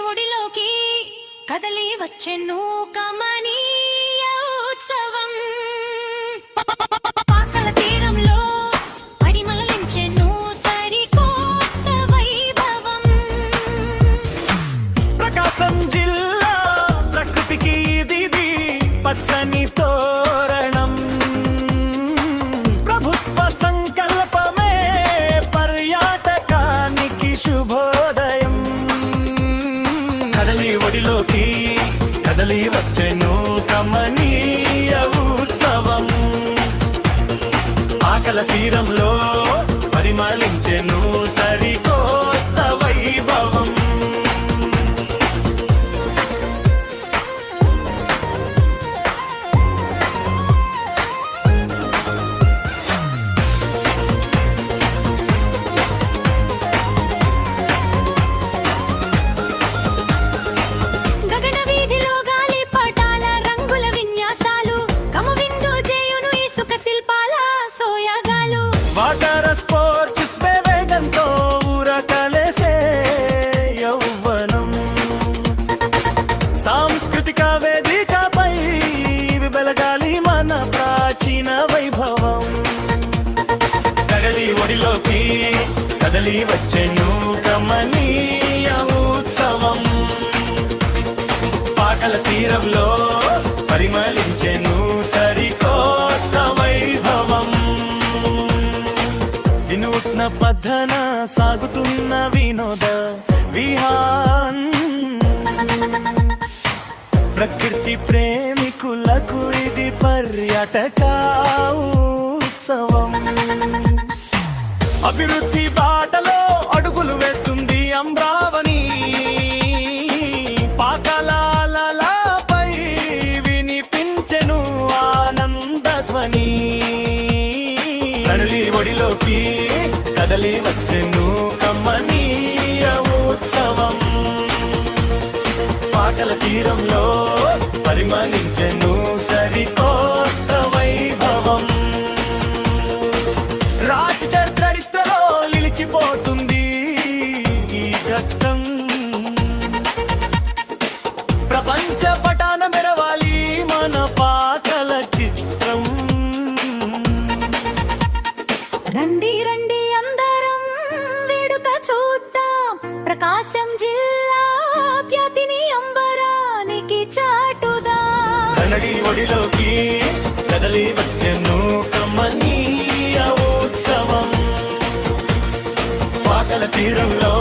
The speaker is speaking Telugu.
ఒడిలోకి కదలి వచ్చెను కమనీయ ఉత్సవం. పాకల తీరంలో పరిమళించెను సరికొత్త వైభవం. ప్రకాశం జిల్లా ప్రకృతికి ఇది పచ్చని తోరణం. ప్రభుత్వ సంకల్పమే పర్యాటకానికి శుభోదయం. కదలి ఒడిలోకి కదలి వచ్చెను కమనీయ ఉత్సవం. ఆకల తీరంలో పరిమళించెను సరికొత్త వైభవం. గగన వీధిలో గాలి పటాల రంగుల విన్యాసాలు కమవిందు చేయును ఇసుక శిల్పాల సోయగాలు. వాటర్ స్పోర్ట్స్ వేగంతో ఊరకలేసే యౌవనం. సాంస్కృతిక వేదికపై వెలగాలి మన ప్రాచీన వైభవం. కదలి ఒడిలోకి కదలి వచ్చెను కమనీయ ఉత్సవం. పాకల తీరంలో పరిమళించెను సరికొత్త వైభవం. వినూత్న పద్ధన సాగుతున్న వినోద విహాన్. ప్రకృతి ప్రేమికులకు ఇది పర్యాటక ఉత్సవం. అభివృద్ధి బాటలో అడుగులు వేస్తుంది అమరావతి. పాకలాలపై వినిపించెను ఆనంద ధ్వని. కదలి ఒడిలోకి కదలి వచ్చెను కమనీయ ఉత్సవం. పాకల తీరంలో పరిమళించెను సరికొత్త వైభవం. రాశి చరిత్రలో నిలిచిపోతుంది ఈ ఘట్టం. ప్రపంచ పటాన మెరవాలి మన పాకల చిత్రం. రండి రండి అందరం వేడుక చూద్దాం. ప్రకాశం జిల్లా ఖ్యాతిని అంబరానికి చాటుదాం. కదలి ఒడిలోకి కదలి వచ్చెను కమనీయ ఉత్సవం. పాకల తీరంలో